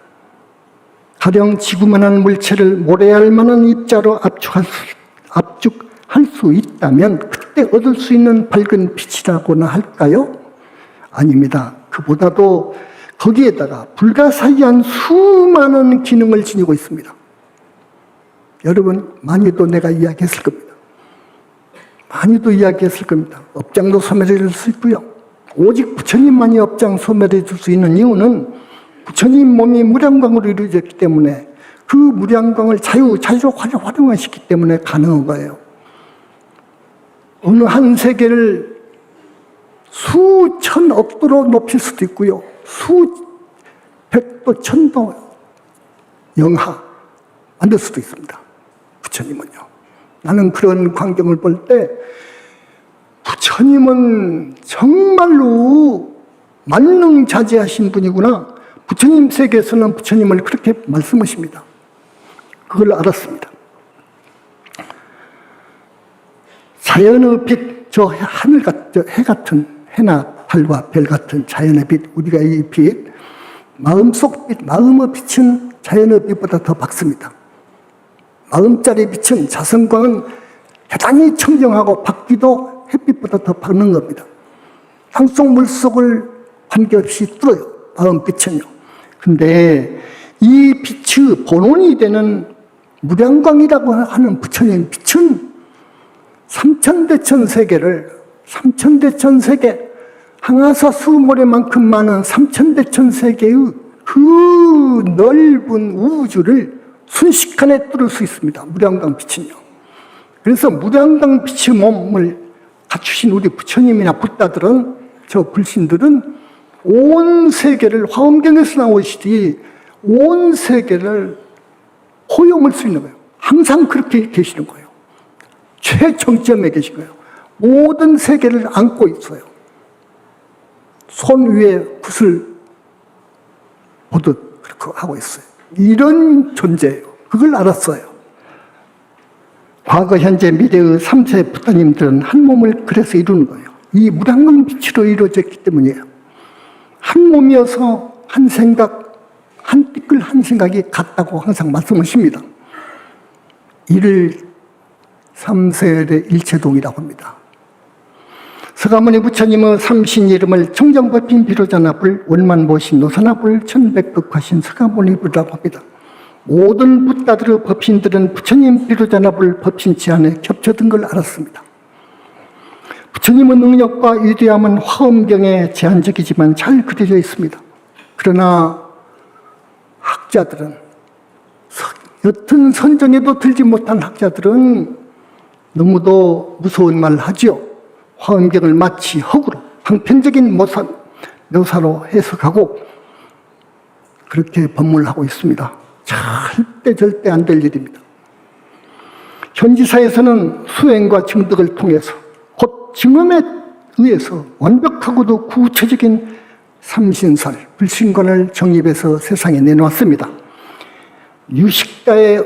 가령 지구만한 물체를 모래알 만한 입자로 압축할 수 있다면 그때 얻을 수 있는 밝은 빛이라고나 할까요? 아닙니다. 그보다도 거기에다가 불가사의한 수많은 기능을 지니고 있습니다. 여러분 많이도 내가 이야기했을 겁니다. 업장도 소멸해 줄 수 있고요. 오직 부처님만이 업장 소멸해 줄 수 있는 이유는 부처님 몸이 무량광으로 이루어졌기 때문에 그 무량광을 자유로 활용하시기 때문에 가능한 거예요. 어느 한 세계를 수천억 도로 높일 수도 있고요. 수백도 천도 영하 만들 수도 있습니다. 부처님은요. 나는 그런 광경을 볼 때 부처님은 정말로 만능자재하신 분이구나. 부처님 세계에서는 부처님을 그렇게 말씀하십니다. 그걸 알았습니다. 자연의 빛, 저 하늘 같은, 해 같은, 해나 달과 별 같은 자연의 빛, 우리가 이 빛, 마음속 빛, 마음의 빛은 자연의 빛보다 더 밝습니다. 마음짜리 빛은 자성광은 대단히 청정하고 밝기도 햇빛보다 더 밝는 겁니다. 땅속 물속을 관계없이 뚫어요. 마음 빛은요. 근데 이 빛의 본원이 되는 무량광이라고 하는 부처님 빛은 삼천대천 세계 항아사 수모래만큼 많은 삼천대천 세계의 그 넓은 우주를 순식간에 뚫을 수 있습니다. 무량광 빛은요. 그래서 무량광 빛의 몸을 갖추신 우리 부처님이나 붓다들은, 저 불신들은 온 세계를, 화엄경에서 나오시듯이 온 세계를 호용할 수 있는 거예요. 항상 그렇게 계시는 거예요. 최정점에 계신 거예요. 모든 세계를 안고 있어요. 손 위에 굿을 보듯 그렇게 하고 있어요. 이런 존재예요. 그걸 알았어요. 과거, 현재, 미래의 3세 부처님들은 한 몸을 그래서 이루는 거예요. 이 무량광 빛으로 이루어졌기 때문이에요. 한 몸이어서 한 생각, 한 띠끌 한 생각이 같다고 항상 말씀하십니다. 이를 삼세의 일체동이라고 합니다. 서가모니 부처님의 삼신 이름을 청정법인 비로자나불 원만보신 노사나불 천백극화신 서가모니불이라고 합니다. 모든 붓다들의 법신들은 부처님 비로자나불 법신 제안에 겹쳐든 걸 알았습니다. 부처님의 능력과 위대함은 화엄경에 제한적이지만 잘 그려져 있습니다. 그러나 학자들은, 여튼 선정에도 들지 못한 학자들은 너무도 무서운 말을 하지요. 화엄경을 마치 허구로 방편적인 묘사로 해석하고 그렇게 법문을 하고 있습니다. 절대 안 될 일입니다. 현지사에서는 수행과 증득을 통해서 곧 증험에 의해서 완벽하고도 구체적인 삼신설, 불신관을 정립해서 세상에 내놓았습니다. 유식가의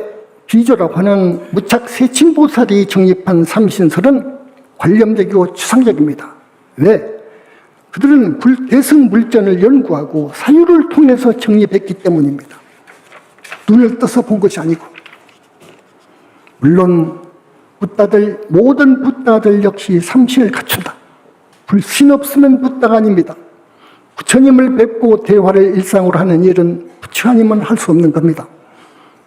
비조라고 하는 무착세친보살이 정립한 삼신설은 관념적이고 추상적입니다. 왜? 그들은 대승물전을 연구하고 사유를 통해서 정립했기 때문입니다. 눈을 떠서 본 것이 아니고. 물론 모든 붓다들 역시 삼신을 갖춘다. 불신 없으면 붓다가 아닙니다. 부처님을 뵙고 대화를 일상으로 하는 일은 부처 아니면 할 수 없는 겁니다.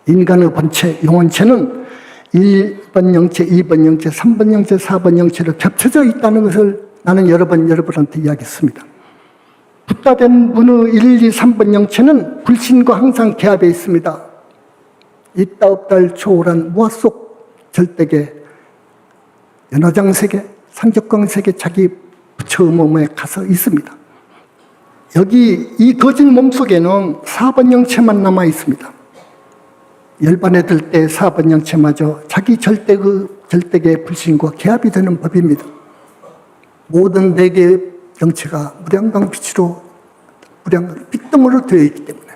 인간의 본체, 영혼체는 1번 영체, 2번 영체, 3번 영체, 4번 영체로 겹쳐져 있다는 것을 나는 여러분한테 이야기했습니다. 붓다된 분의 1, 2, 3번 영체는 불신과 항상 개합해 있습니다. 있다 없다를 초월한 무아 속 절대계, 연화장세계, 상적광세계 자기 부처의 몸에 가서 있습니다. 여기 이 거짓 몸속에는 4번 영체만 남아 있습니다. 열반에 들 때 4번 영체마저 자기 절대계의 불신과 개합이 되는 법입니다. 모든 4개의 영체가 무량광 빛으로 빛덩어리로 되어 있기 때문에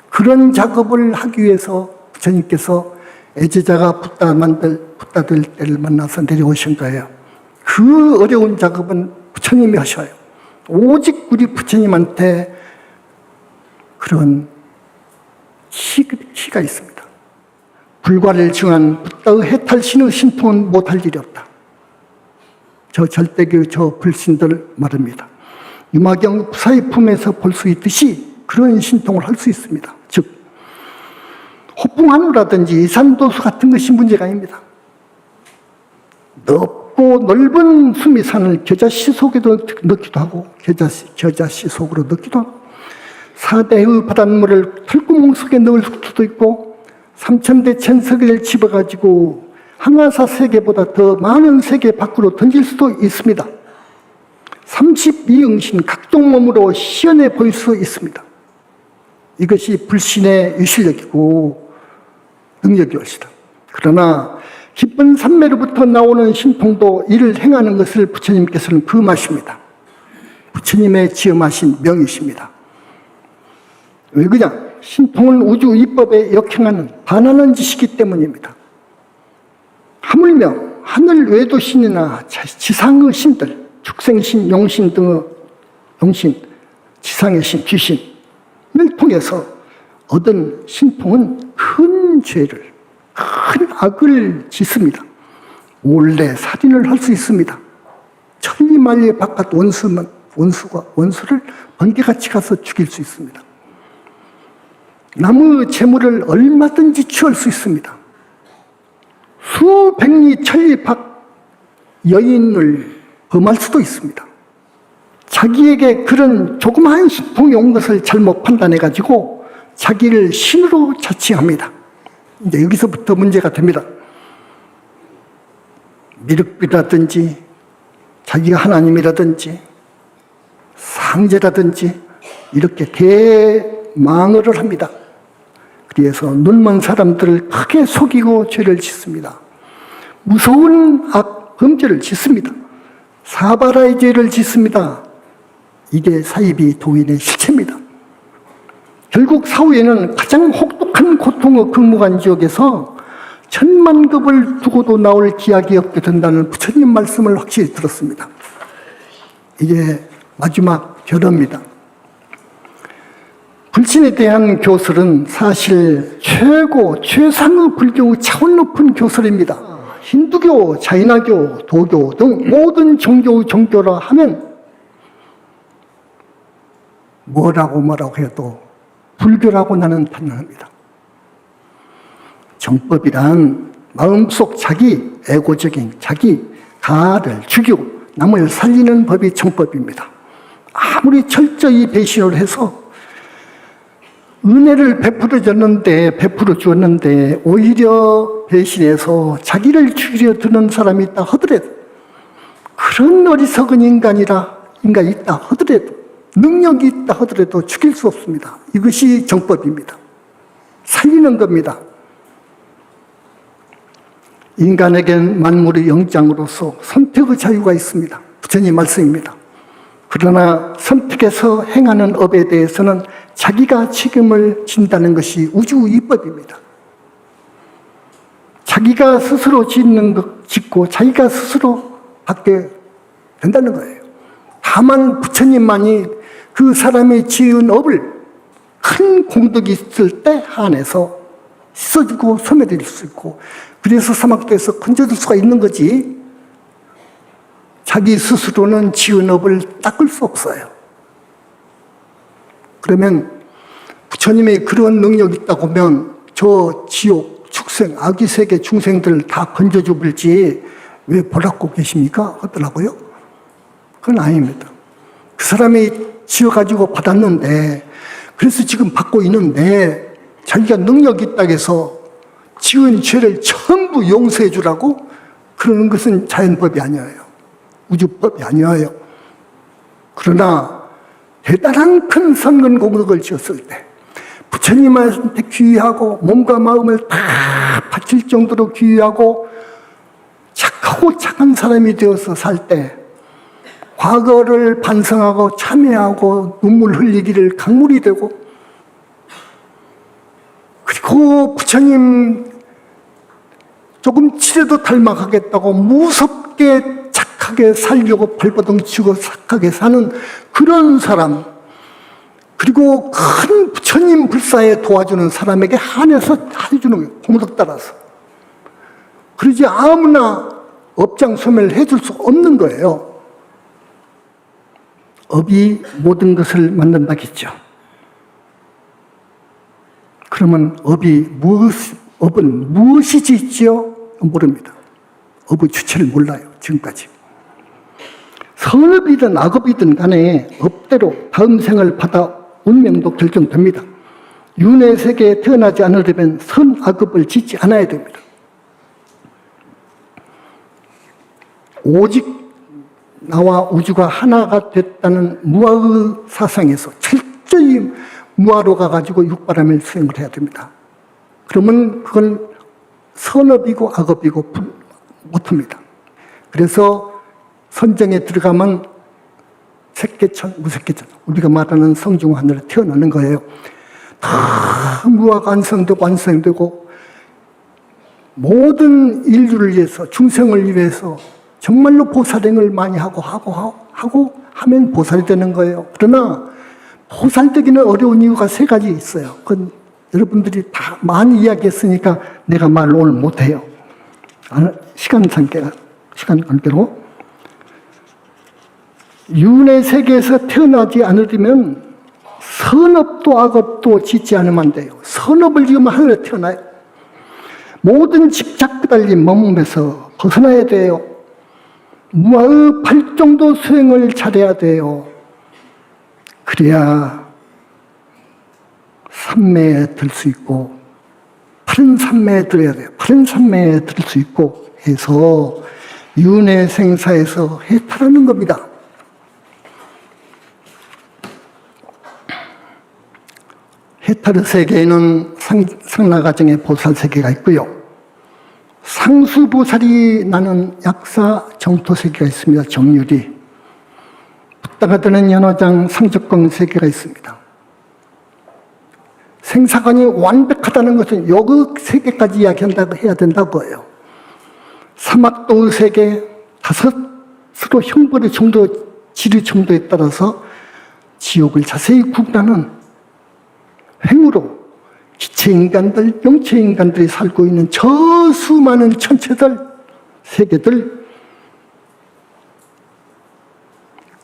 그런 작업을 하기 위해서 부처님께서 애제자가 붓다들 때를 만나서 내려오신 거예요. 그 어려운 작업은 부처님이 하셔요. 오직 우리 부처님한테 그런 희가 있습니다. 불과를 증한 붓다의 해탈신의 신통은 못할 일이 없다. 저 절대교 저 불신들 말입니다. 유마경 부사의 품에서 볼 수 있듯이 그런 신통을 할 수 있습니다. 즉 호풍한우라든지 이산도수 같은 것이 문제가 아닙니다. 넓고 넓은 수미산을 겨자씨 속에도 넣기도 하고 겨자씨 속으로 넣기도 하고 4대의 바닷물을 털구멍 속에 넣을 수도 있고 3000대 천석을 집어가지고 항아사 세계보다 더 많은 세계 밖으로 던질 수도 있습니다. 32영신 각동몸으로 시연해 보일 수 있습니다. 이것이 불신의 유실력이고 능력이옵시다. 그러나 기쁜 산매로부터 나오는 신통도 이를 행하는 것을 부처님께서는 금하십니다. 부처님의 지음하신 명이십니다. 왜 그냥 신통은 우주 이법에 역행하는 반하는 짓이기 때문입니다. 하물며 하늘 외도 신이나 지상의 신들, 축생신, 용신 등의 용신, 지상의 신, 귀신을 통해서 얻은 신통은 큰 죄를, 큰 악을 짓습니다. 몰래 살인을 할 수 있습니다. 천리만리 바깥 원수를 번개같이 가서 죽일 수 있습니다. 남의 재물을 얼마든지 취할 수 있습니다. 수백리 천리 밖 여인을 범할 수도 있습니다. 자기에게 그런 조그마한 신통이 온 것을 잘못 판단해가지고 자기를 신으로 자칭합니다. 이제 여기서부터 문제가 됩니다. 미륵비라든지 자기가 하나님이라든지 상제라든지 이렇게 대망을 합니다. 그래서 눈먼 사람들을 크게 속이고 죄를 짓습니다. 무서운 범죄를 짓습니다. 사바라의 죄를 짓습니다. 이게 사이비 도인의 실체입니다. 결국 사후에는 가장 혹독한 고통의 근무한 지역에서 천만급을 두고도 나올 기약이 없게 된다는 부처님 말씀을 확실히 들었습니다. 이게 마지막 결론입니다. 불신에 대한 교설은 사실 최상의 불교의 차원 높은 교설입니다. 힌두교, 자이나교, 도교 등 모든 종교의 종교라 하면 뭐라고 해도 불교라고 나는 판단합니다. 정법이란 마음속 자기 에고적인 자기 가를 죽이고 남을 살리는 법이 정법입니다. 아무리 철저히 배신을 해서 은혜를 베풀어 주었는데 오히려 배신해서 자기를 죽이려 드는 사람이 있다 하더라도, 그런 어리석은 인간이 있다 하더라도, 능력이 있다 하더라도 죽일 수 없습니다. 이것이 정법입니다. 살리는 겁니다. 인간에겐 만물의 영장으로서 선택의 자유가 있습니다. 부처님 말씀입니다. 그러나 선택해서 행하는 업에 대해서는 자기가 책임을 진다는 것이 우주의 이법입니다. 자기가 스스로 짓고 자기가 스스로 받게 된다는 거예요. 다만 부처님만이 그 사람이 지은 업을 큰 공덕이 있을 때 한해서 씻어주고 소멸해줄 수 있고, 그래서 사막도에서 건져줄 수가 있는 거지, 자기 스스로는 지은 업을 닦을 수 없어요. 그러면 부처님의 그런 능력이 있다고 하면 저 지옥, 축생, 아기세계 중생들을 다 건져줘 볼지 왜 보라고 계십니까? 하더라고요. 그건 아닙니다. 그 사람이 지어가지고 받았는데, 그래서 지금 받고 있는데, 자기가 능력이 있다고 해서 지은 죄를 전부 용서해 주라고 그러는 것은 자연법이 아니에요. 우주법이 아니에요. 그러나 대단한 큰 선근 공덕을 지었을 때, 부처님한테 귀의하고 몸과 마음을 다 바칠 정도로 귀의하고 착하고 착한 사람이 되어서 살 때, 과거를 반성하고 참회하고 눈물 흘리기를 강물이 되고, 그리고 부처님 조금치라도 닮아가겠다고 무섭게 착하게 살려고 발버둥 치고 착하게 사는 그런 사람, 그리고 큰 부처님 불사에 도와주는 사람에게 한해서 해주는 거예요. 공덕 따라서. 그러지 아무나 업장 소멸을 해줄 수 없는 거예요. 업이 모든 것을 만든다겠죠. 그러면 업은 무엇이 짓지요? 모릅니다. 업의 주체를 몰라요, 지금까지. 선업이든 악업이든 간에 업대로 다음 생을 받아 운명도 결정됩니다. 윤회 세계에 태어나지 않으려면 선악업을 짓지 않아야 됩니다. 오직 나와 우주가 하나가 됐다는 무아의 사상에서 철저히 무아로 가가지고 육바람을 수행을 해야 됩니다. 그러면 그건 선업이고 악업이고 못합니다. 그래서 선정에 들어가면 색계천, 무색계천, 우리가 말하는 성중 하늘에 태어나는 거예요. 다 무아가 완성되고 모든 인류를 위해서, 중생을 위해서 정말로 보살행을 많이 하면 보살이 되는 거예요. 그러나 보살되기는 어려운 이유가 세 가지 있어요. 그건 여러분들이 다 많이 이야기했으니까 내가 말을 오늘 못해요. 시간 관계로. 윤회 세계에서 태어나지 않으려면 선업도 악업도 짓지 않으면 안 돼요. 선업을 지으면 하늘에 태어나요. 모든 집착 끄달린 몸에서 벗어나야 돼요. 무아의 발정도 수행을 잘해야 돼요. 그래야 삼매에 들 수 있고, 파른 삼매에 들어야 돼요. 파른 삼매에 들 수 있고 해서 윤회 생사에서 해탈하는 겁니다. 해탈의 세계에는 상나가정의 보살세계가 있고요. 상수보살이 나는 약사 정토세계가 있습니다. 정유리. 붓다가 드는 연화장 상적광 세계가 있습니다. 생사관이 완벽하다는 것은 여기 세계까지 이야기한다고 해야 된다고 해요. 사막도 세계, 다섯으로 형벌의 정도, 지리 정도에 따라서 지옥을 자세히 구분하는 행으로 기체인간들, 영체인간들이 살고 있는 저 수많은 천체들, 세계들,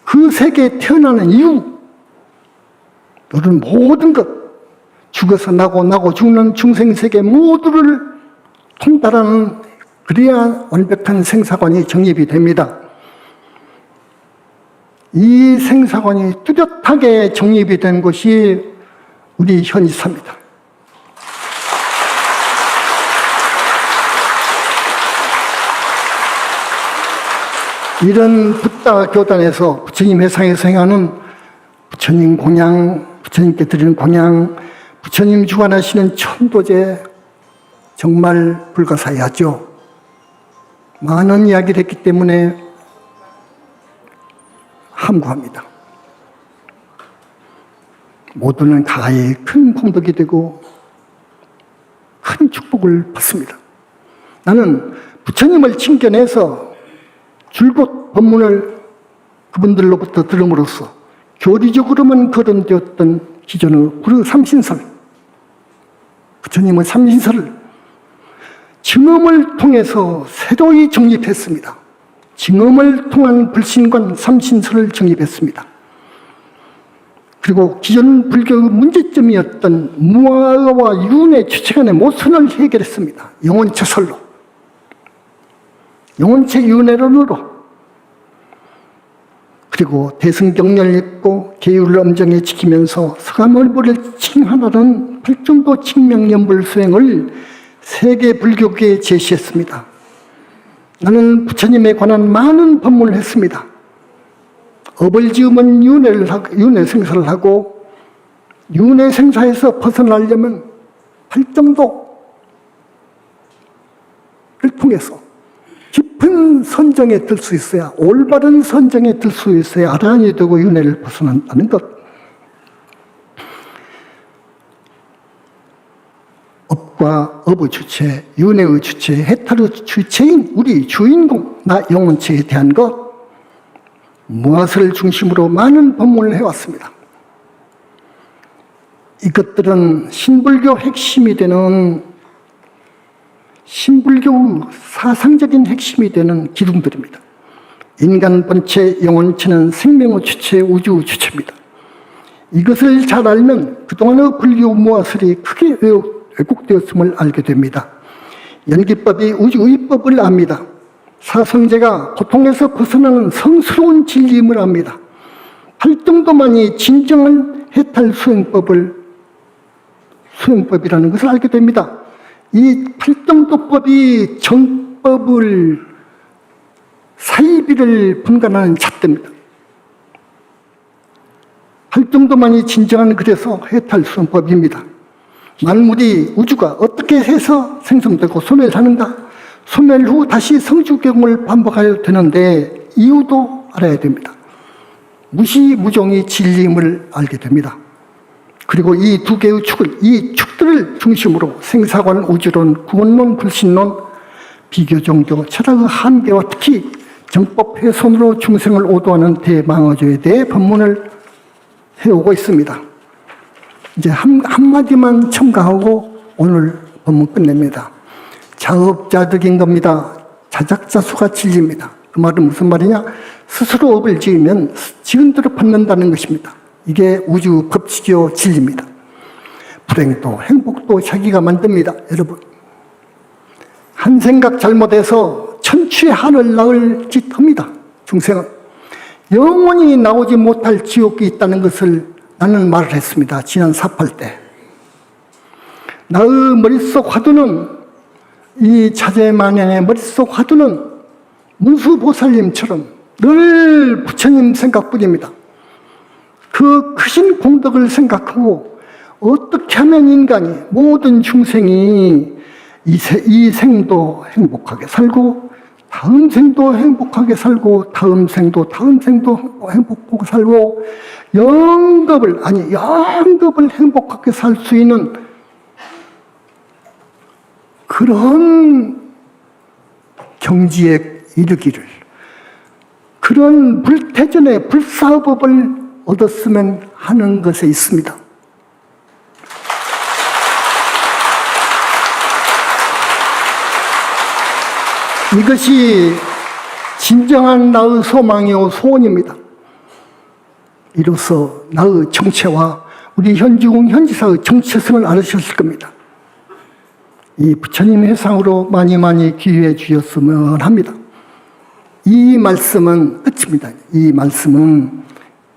그 세계에 태어나는 이유, 너는 모든 것, 죽어서 나고 죽는 중생세계 모두를 통달하는, 그래야 완벽한 생사관이 정립이 됩니다. 이 생사관이 뚜렷하게 정립이 된 곳이 우리 현이사입니다. 이런 붓다 교단에서 부처님 회상에서 행하는 부처님 공양, 부처님께 드리는 공양, 부처님 주관하시는 천도제 정말 불가사의하죠. 많은 이야기를 했기 때문에 함구합니다. 모두는 가히 큰 공덕이 되고 큰 축복을 받습니다. 나는 부처님을 칭견해서 줄곧 법문을 그분들로부터 들음으로써 교리적으로만 거론되었던 기존의 그 삼신설, 부처님의 삼신설을 증엄을 통해서 새로이 정립했습니다. 증엄을 통한 불신관 삼신설을 정립했습니다. 그리고 기존 불교의 문제점이었던 무아와 윤의 주체간의 모순을 해결했습니다. 영원체설로, 영원체 윤회론으로. 그리고 대승경련을 읽고 계율을 엄정히 지키면서 서가모니부를 칭하라는 팔정도 칭명연불 수행을 세계 불교계에 제시했습니다. 나는 부처님에 관한 많은 법문을 했습니다. 업을 지으면 윤회 생사를 하고, 윤회 생사에서 벗어나려면 팔정도를 통해서 깊은 선정에 들 수 있어야, 올바른 선정에 들 수 있어야 아란이 되고 윤회를 벗어난다는 것. 업과 업의 주체, 윤회의 주체, 해탈의 주체인 우리 주인공, 나 영혼체에 대한 것, 무엇을 중심으로 많은 법문을 해왔습니다. 이것들은 신불교 핵심이 되는, 신불교 사상적인 핵심이 되는 기둥들입니다. 인간 본체, 영혼체는 생명의 주체, 우주의 주체입니다. 이것을 잘 알면 그동안의 불교 무엇을 크게 왜곡되었음을 알게 됩니다. 연기법이 우주의법을 압니다. 사성제가 고통에서 벗어나는 성스러운 진리임을 압니다. 팔정도만이 진정한 해탈 수행법이라는 것을 알게 됩니다. 이 팔정도법이 정법을, 사이비를 분간하는 잣대입니다. 팔정도만이 진정한, 그래서 해탈 수행법입니다. 만물이, 우주가 어떻게 해서 생성되고 소멸하는가? 소멸 후 다시 성주경을 반복해야 되는데 이유도 알아야 됩니다. 무시무종이 진리임을 알게 됩니다. 그리고 이 두 개의 축을, 이 축들을 중심으로 생사관, 우주론, 구원론, 불신론, 비교종교, 철학의 한계와 특히 정법 훼손으로 중생을 오도하는 대망어조에 대해 법문을 해오고 있습니다. 이제 한마디만 첨가하고 오늘 법문 끝냅니다. 자업자득인 겁니다. 자작자수가 진리입니다. 그 말은 무슨 말이냐? 스스로 업을 지으면 지은 대로 받는다는 것입니다. 이게 우주 법칙이요 진리입니다. 불행도 행복도 자기가 만듭니다. 여러분, 한 생각 잘못해서 천추의 한을 낳을 짓 합니다. 중생은 영원히 나오지 못할 지옥이 있다는 것을 나는 말을 했습니다. 지난 4.8 때. 나의 머릿속 화두는, 이 자제마냥의 머릿속 화두는 문수보살님처럼 늘 부처님 생각뿐입니다. 그 크신 공덕을 생각하고 어떻게 하면 인간이, 모든 중생이 이 생도 행복하게 살고, 다음 생도 행복하게 살고, 다음 생도 행복하게 살고, 영겁을 행복하게 살 수 있는 그런 경지에 이르기를, 그런 불태전의 불사법을 얻었으면 하는 것에 있습니다. 이것이 진정한 나의 소망이요 소원입니다. 이로써 나의 정체와 우리 현주공 현지사의 정체성을 알으셨을 겁니다. 이 부처님 회상으로 많이 기회해 주셨으면 합니다. 이 말씀은 끝입니다. 이 말씀은,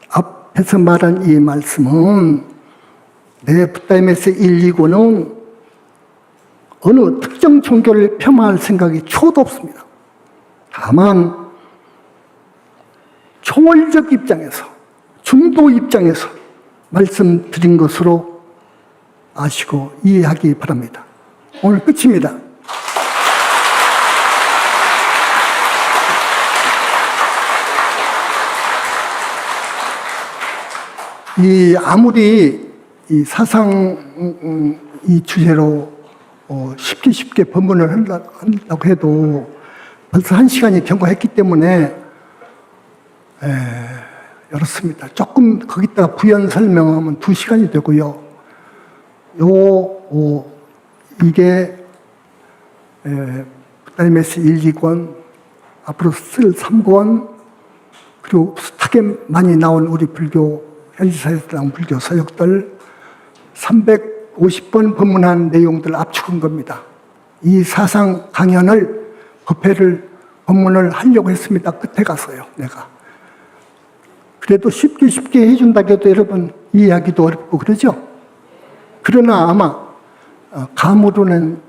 앞에서 말한 이 말씀은 내 부타임에서 1, 2권은 어느 특정 종교를 폄하할 생각이 초도 없습니다. 다만 초월적 입장에서, 중도 입장에서 말씀드린 것으로 아시고 이해하기 바랍니다. 오늘 끝입니다. 아무리 이 사상 이 주제로 쉽게 법문을 한다고 해도 벌써 1시간이 경과했기 때문에 이렇습니다. 조금 거기다가 부연 설명하면 2시간이 되고요. 이게 부타임에서 1, 2권, 앞으로 쓸 3권, 그리고 숱하게 많이 나온 우리 불교 현지사에서 나온 불교 서역들 350번 법문한 내용들을 압축한 겁니다. 이 사상 강연을, 법회를, 법문을 하려고 했습니다. 끝에 가서요, 내가. 그래도 쉽게 해준다고 해도 여러분 이해하기도 어렵고 그러죠? 그러나 아마 감으로는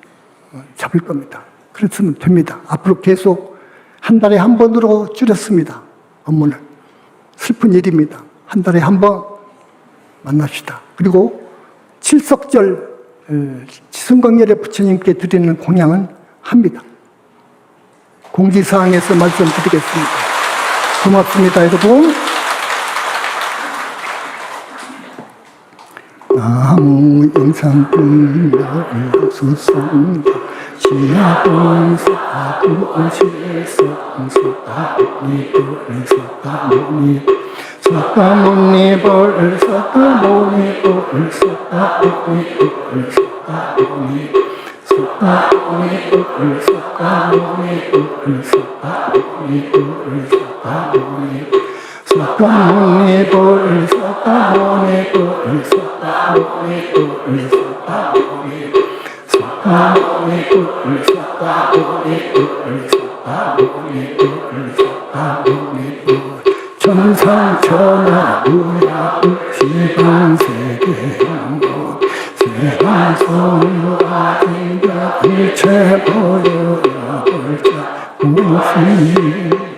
잡을 겁니다. 그랬으면 됩니다. 앞으로 계속 한 달에 한 번으로 줄였습니다. 법문을. 슬픈 일입니다. 한 달에 한 번 만납시다. 그리고 칠석절 지승광열의 부처님께 드리는 공양은 합니다. 공지사항에서 말씀드리겠습니다. 고맙습니다, 여러분. 나무 영산불 수성 시야봉수 아구실성수다니불 서다모니 서다모니불 서다모니불 서다모니불 서다모니 서다모니불 서다모니불 서다모니불 서다모니 서다모니불 서다모니불 서다모니불 서다모니불 서다모니불 천상천하 무야불 지방세계양본 세상선우가 등가 일체보여야 볼자 공신